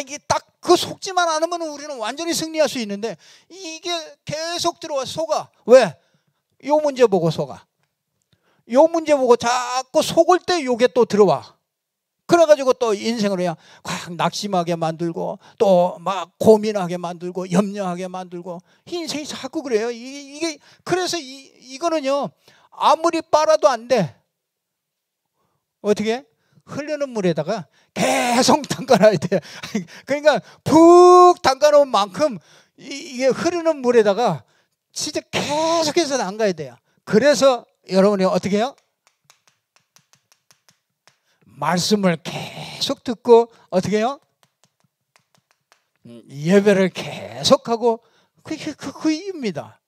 A: 이게 딱 그 속지만 않으면 우리는 완전히 승리할 수 있는데 이게 계속 들어와 속아. 왜? 요 문제 보고 속아. 요 문제 보고 자꾸 속을 때 요게 또 들어와. 그래가지고 또 인생을 그냥 확 낙심하게 만들고 또 막 고민하게 만들고 염려하게 만들고 인생이 자꾸 그래요. 이게 그래서 이거는요, 아무리 빨아도 안 돼. 어떻게? 흐르는 물에다가 계속 담가놔야 돼. 그러니까 푹 담가놓은 만큼 이게 흐르는 물에다가 진짜 계속해서 담가야 돼요. 그래서 여러분이 어떻게 해요? 말씀을 계속 듣고 어떻게 해요? 예배를 계속하고 그 이유입니다.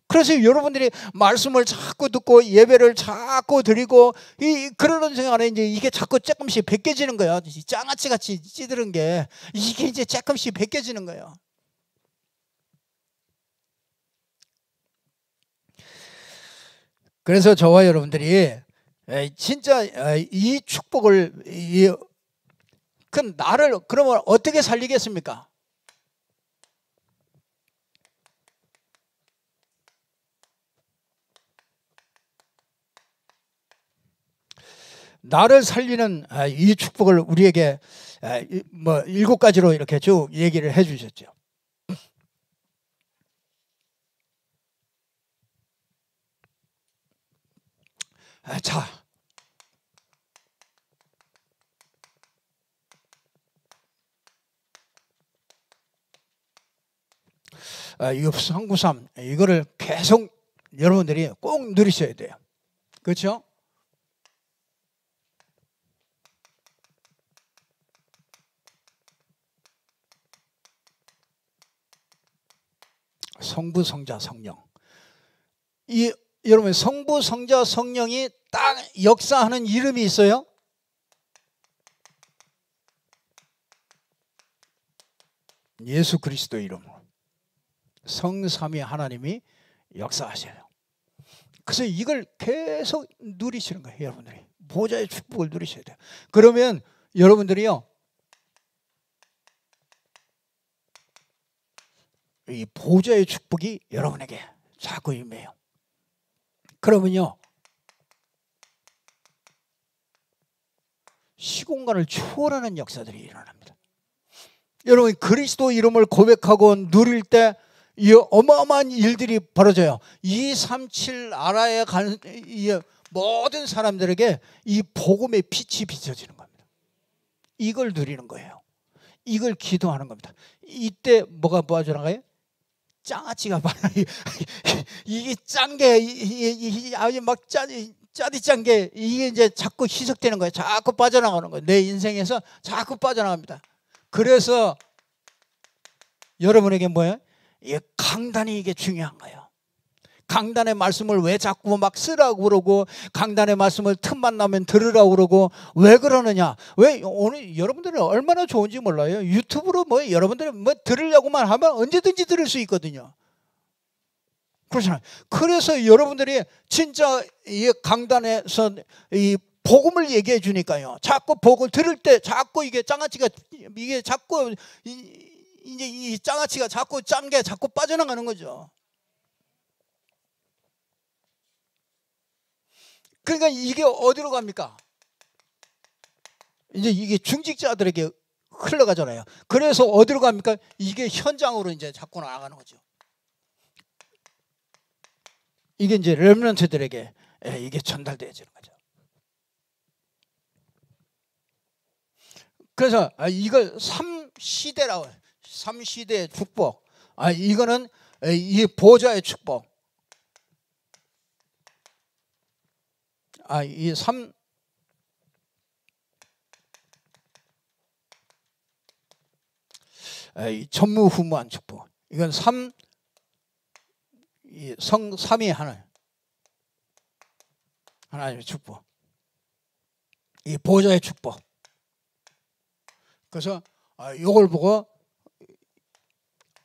A: 그래서 여러분들이 말씀을 자꾸 듣고 예배를 자꾸 드리고 그러는 생각에 이제 이게 자꾸 조금씩 벗겨지는 거예요. 장아찌 같이 찌드는 게 이게 이제 조금씩 벗겨지는 거예요. 그래서 저와 여러분들이 진짜 이 축복을 나를 그러면 어떻게 살리겠습니까? 나를 살리는 이 축복을 우리에게 7가지로 이렇게 쭉 얘기를 해 주셨죠. 자, 이 성부삼 이거를 계속 여러분들이 꼭 누리셔야 돼요. 그렇죠? 성부, 성자, 성령. 여러분 성부, 성자, 성령이 딱 역사하는 이름이 있어요. 예수 그리스도 이름으로 성삼위 하나님이 역사하셔요. 그래서 이걸 계속 누리시는 거예요. 여러분들이 보좌의 축복을 누리셔야 돼요. 그러면 여러분들이요, 이 보좌의 축복이 여러분에게 자꾸 임해요. 그러면요, 시공간을 초월하는 역사들이 일어납니다. 여러분 그리스도 이름을 고백하고 누릴 때 이 어마어마한 일들이 벌어져요. 237 나라에 가는 이 모든 사람들에게 이 복음의 빛이 비춰지는 겁니다. 이걸 누리는 거예요. 이걸 기도하는 겁니다. 이때 뭐가 빠져나가요? 장아찌가 이게 짠 게 아주 막 짜디 짠 게 이게 이제 자꾸 희석되는 거예요. 자꾸 빠져나가는 거예요. 내 인생에서 자꾸 빠져나갑니다. 그래서 여러분에게 뭐예요? 이 강단이 이게 중요한 거예요. 강단의 말씀을 왜 자꾸 막 쓰라고 그러고 강단의 말씀을 틈만 나면 들으라고 그러고 왜 그러느냐? 왜 오늘 여러분들은 얼마나 좋은지 몰라요. 유튜브로 뭐 여러분들이 뭐 들으려고만 하면 언제든지 들을 수 있거든요. 그렇잖아요. 그래서 여러분들이 진짜 이 강단에서 이 복음을 얘기해 주니까요. 자꾸 복음을 들을 때 자꾸 이게 장아찌가 이게 자꾸 이제 이 장아찌가 자꾸 짠 게 자꾸 빠져나가는 거죠. 그러니까 이게 어디로 갑니까? 이제 이게 중직자들에게 흘러가잖아요. 그래서 어디로 갑니까? 이게 현장으로 이제 자꾸 나가는 거죠. 이게 이제 렘넌트들에게 이게 전달되어지는 거죠. 그래서 이걸 3시대라고 해요. 3시대의 축복. 이거는 이 보좌의 축복. 이 전무후무한 축복. 이건 성삼위 하나님의 축복. 이 보좌의 축복. 그래서 이걸 보고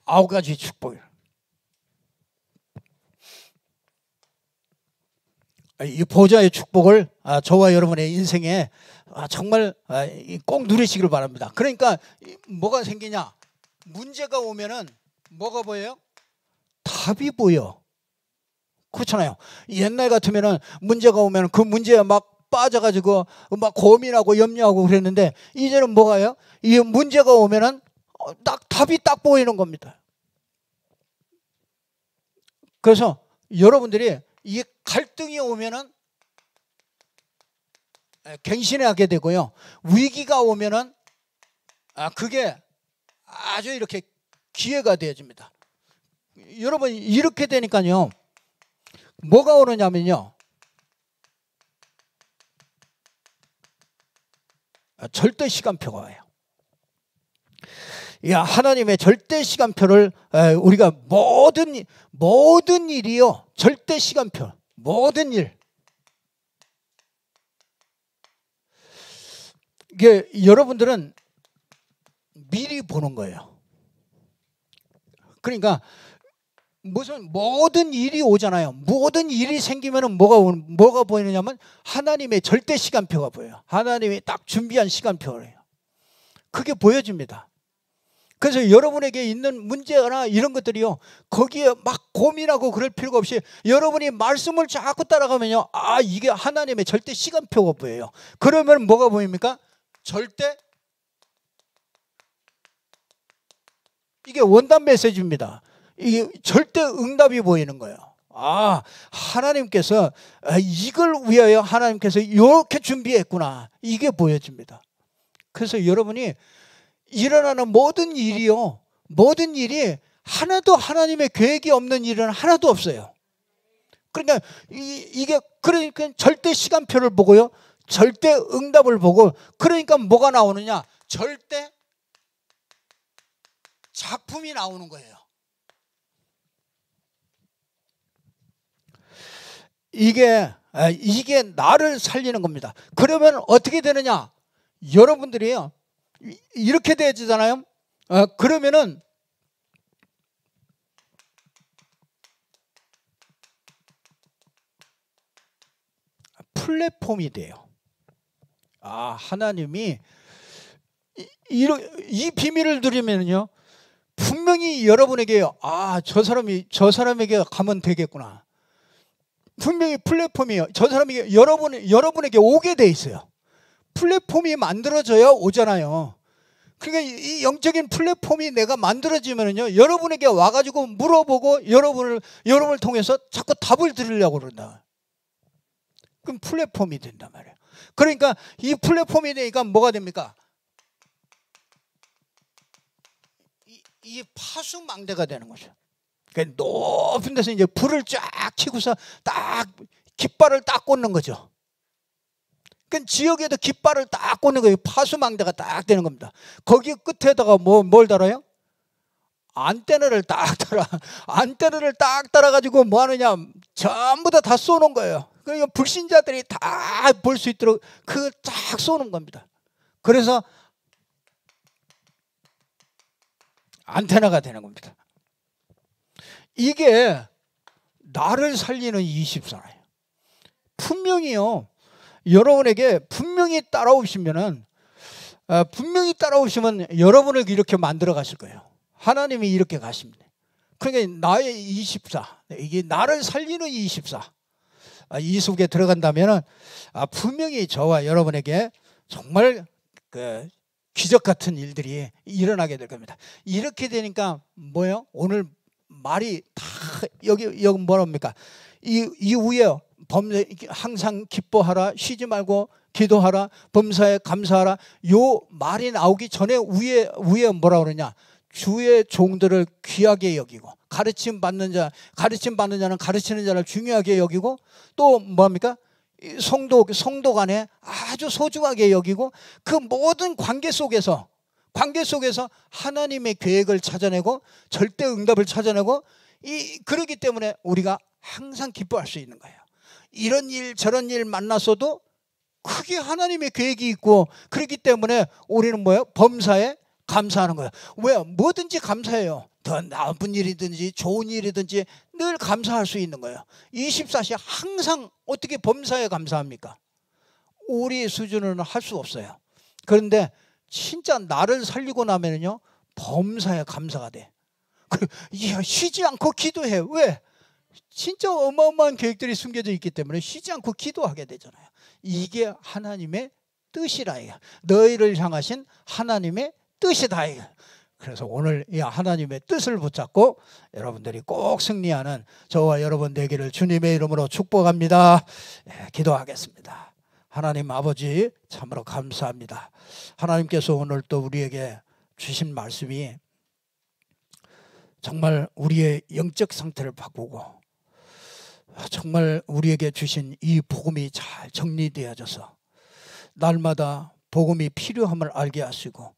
A: 9가지 축복이에요. 이 보좌의 축복을 저와 여러분의 인생에 정말 꼭 누리시길 바랍니다. 그러니까 뭐가 생기냐? 문제가 오면은 뭐가 보여요? 답이 보여. 그렇잖아요. 옛날 같으면은 문제가 오면 그 문제에 막 빠져가지고 막 고민하고 염려하고 그랬는데 이제는 뭐가요? 이 문제가 오면은 딱 답이 딱 보이는 겁니다. 그래서 여러분들이 이 갈등이 오면은 갱신하게 되고요. 위기가 오면은 그게 아주 이렇게 기회가 되어집니다. 여러분 이렇게 되니까요. 뭐가 오느냐면요. 절대 시간표가 와요. 하나님의 절대 시간표를 우리가 모든 일이요. 절대 시간표. 모든 일. 이게 여러분들은 미리 보는 거예요. 그러니까 무슨 모든 일이 오잖아요. 모든 일이 생기면은 뭐가 보이느냐면 하나님의 절대 시간표가 보여요. 하나님이 딱 준비한 시간표예요. 그게 보여집니다. 그래서 여러분에게 있는 문제나 이런 것들이요, 거기에 막 고민하고 그럴 필요가 없이 여러분이 말씀을 자꾸 따라가면요, 이게 하나님의 절대 시간표가 보여요. 그러면 뭐가 보입니까? 이게 원단 메시지입니다. 이게 절대 응답이 보이는 거예요. 하나님께서 이걸 위하여 하나님께서 이렇게 준비했구나. 이게 보여집니다. 그래서 여러분이 일어나는 모든 일이요, 모든 일이 하나도 하나님의 계획이 없는 일은 하나도 없어요. 그러니까 그러니까 절대 시간표를 보고요, 절대 응답을 보고, 그러니까 뭐가 나오느냐? 절대 작품이 나오는 거예요. 이게 나를 살리는 겁니다. 그러면 어떻게 되느냐? 여러분들이요, 이렇게 되잖아요. 그러면은 플랫폼이 돼요. 하나님이 이 비밀을 누리면요, 분명히 여러분에게 저 사람에게 가면 되겠구나. 분명히 플랫폼이요, 저 사람이 여러분에게 오게 돼 있어요. 플랫폼이 만들어져야 오잖아요. 그러니까 이 영적인 플랫폼이 내가 만들어지면요, 여러분에게 와가지고 물어보고 여러분을 통해서 자꾸 답을 드리려고 그런다. 그럼 플랫폼이 된단 말이에요. 그러니까 이 플랫폼이 되니까 뭐가 됩니까? 이 파수망대가 되는 거죠. 그러니까 높은 데서 이제 불을 쫙 치고서 딱 깃발을 딱 꽂는 거죠. 그 지역에도 깃발을 딱 꽂는 거예요. 파수망대가 딱 되는 겁니다. 거기 끝에다가 뭘 달아요? 안테나를 딱 달아. 안테나를 딱 달아가지고 뭐 하느냐? 전부 다 쏘는 거예요. 그러니까 불신자들이 다 볼 수 있도록 그걸 딱 쏘는 겁니다. 그래서 안테나가 되는 겁니다. 이게 나를 살리는 24예요. 분명히요, 여러분에게 분명히 따라오시면 여러분을 이렇게 만들어 가실 거예요. 하나님이 이렇게 가십니다. 그러니까 나의 24, 이게 나를 살리는 24, 이 속에 들어간다면 분명히 저와 여러분에게 정말 그 기적 같은 일들이 일어나게 될 겁니다. 이렇게 되니까 뭐예요? 오늘 말이 다 여기 뭐랍니까? 이후에 항상 기뻐하라, 쉬지 말고 기도하라, 범사에 감사하라. 요 말이 나오기 전에 위에 뭐라 그러냐? 주의 종들을 귀하게 여기고, 가르침 받는 자는 가르치는 자를 중요하게 여기고, 또 뭡니까? 성도 간에 아주 소중하게 여기고, 그 모든 관계 속에서 하나님의 계획을 찾아내고 절대 응답을 찾아내고, 그러기 때문에 우리가 항상 기뻐할 수 있는 거예요. 이런 일 저런 일 만났어도 크게 하나님의 계획이 있고, 그렇기 때문에 우리는 뭐예요? 범사에 감사하는 거예요. 왜? 뭐든지 감사해요. 더 나쁜 일이든지 좋은 일이든지 늘 감사할 수 있는 거예요. 24시 항상 어떻게 범사에 감사합니까? 우리 수준으로는 할 수 없어요. 그런데 진짜 나를 살리고 나면은요, 범사에 감사가 돼. 쉬지 않고 기도해. 왜? 진짜 어마어마한 계획들이 숨겨져 있기 때문에 쉬지 않고 기도하게 되잖아요. 이게 하나님의 뜻이라 이거. 너희를 향하신 하나님의 뜻이다 이거. 그래서 오늘 이 하나님의 뜻을 붙잡고 여러분들이 꼭 승리하는 저와 여러분 되기를 주님의 이름으로 축복합니다. 기도하겠습니다. 하나님 아버지, 참으로 감사합니다. 하나님께서 오늘 또 우리에게 주신 말씀이 정말 우리의 영적 상태를 바꾸고, 정말 우리에게 주신 이 복음이 잘 정리되어져서 날마다 복음이 필요함을 알게 하시고,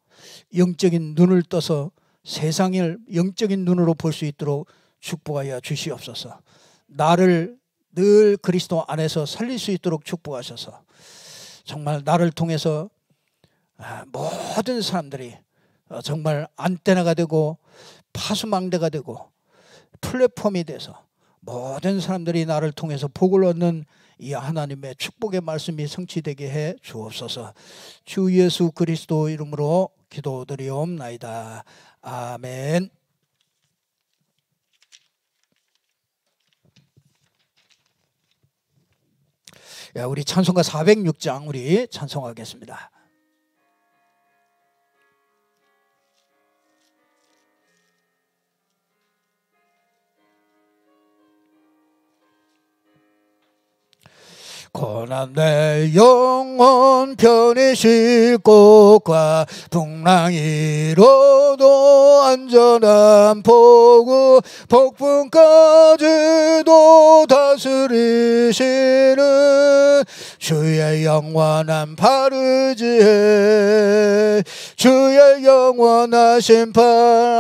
A: 영적인 눈을 떠서 세상을 영적인 눈으로 볼 수 있도록 축복하여 주시옵소서. 나를 늘 그리스도 안에서 살릴 수 있도록 축복하셔서 정말 나를 통해서 모든 사람들이 정말 안테나가 되고 파수망대가 되고 플랫폼이 돼서 모든 사람들이 나를 통해서 복을 얻는 이 하나님의 축복의 말씀이 성취되게 해 주옵소서. 주 예수 그리스도 이름으로 기도드리옵나이다. 아멘. 우리 찬송가 406장 우리 찬송하겠습니다. 고난 내 영혼 편히 쉴 곳과 풍랑이로도 안전한 폭우 폭풍까지도 다스리시는 주의 영원한 파르지에 주의 영원하신 팔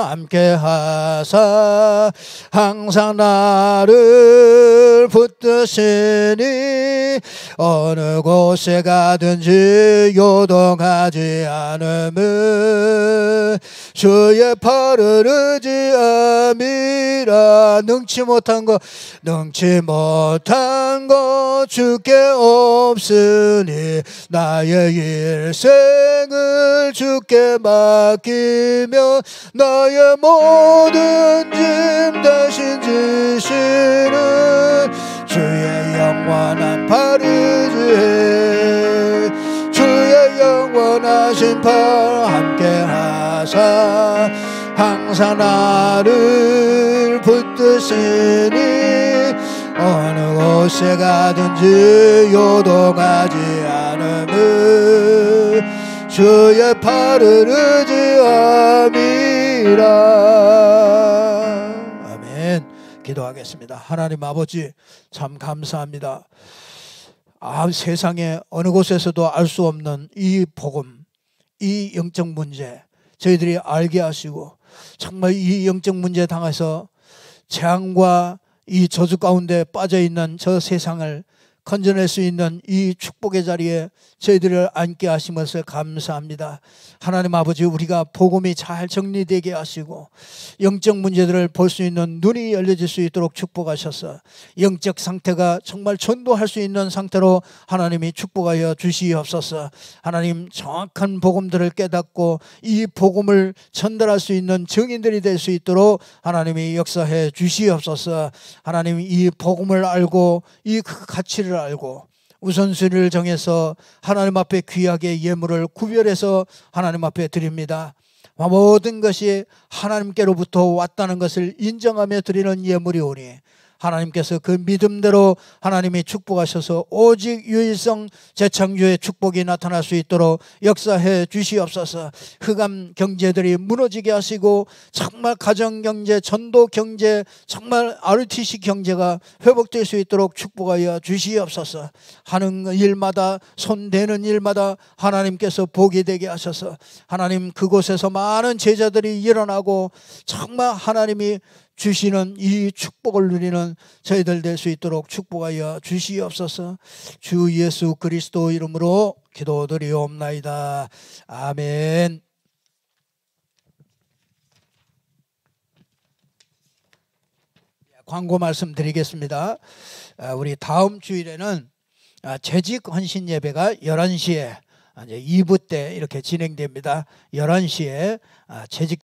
A: 함께 하사 항상 나를 붙드시니 어느 곳에 가든지 요동하지 않음은 주의 팔을 의지함이라. 능치 못한 것 주께 없으니 나의 일생을 주께 맡기며 나의 모든 짐 대신 지시는 주의 영원한 파르지에 주의 영원하신 팔 함께 하사 항상 나를 붙드시니 어느 곳에 가든지 요동하지 않음은 주의 팔을 의지함이라. 아멘. 기도하겠습니다. 하나님 아버지, 참 감사합니다. 세상에 어느 곳에서도 알 수 없는 이 복음, 이 영적 문제 저희들이 알게 하시고 정말 이 영적 문제에 당해서 재앙과 이 저주 가운데 빠져있는 저 세상을 건져낼 수 있는 이 축복의 자리에 저희들을 앉게 하신 것을 감사합니다. 하나님 아버지, 우리가 복음이 잘 정리되게 하시고 영적 문제들을 볼 수 있는 눈이 열려질 수 있도록 축복하셔서 영적 상태가 정말 전도할 수 있는 상태로 하나님이 축복하여 주시옵소서. 하나님, 정확한 복음들을 깨닫고 이 복음을 전달할 수 있는 증인들이 될 수 있도록 하나님이 역사해 주시옵소서. 하나님, 이 복음을 알고 이 가치를 알고 우선순위를 정해서 하나님 앞에 귀하게 예물을 구별해서 하나님 앞에 드립니다. 모든 것이 하나님께로부터 왔다는 것을 인정하며 드리는 예물이 오니 하나님께서 그 믿음대로 하나님이 축복하셔서 오직 유일성 재창조의 축복이 나타날 수 있도록 역사해 주시옵소서. 흑암 경제들이 무너지게 하시고 정말 가정경제, 전도경제, 정말 RTC 경제가 회복될 수 있도록 축복하여 주시옵소서. 하는 일마다, 손대는 일마다 하나님께서 복이 되게 하셔서 하나님, 그곳에서 많은 제자들이 일어나고 정말 하나님이 주시는 이 축복을 누리는 저희들 될 수 있도록 축복하여 주시옵소서. 주 예수 그리스도 이름으로 기도드리옵나이다. 아멘. 광고 말씀드리겠습니다. 우리 다음 주일에는 재직 헌신 예배가 11시에 이제 2부 때 이렇게 진행됩니다. 11시에 재직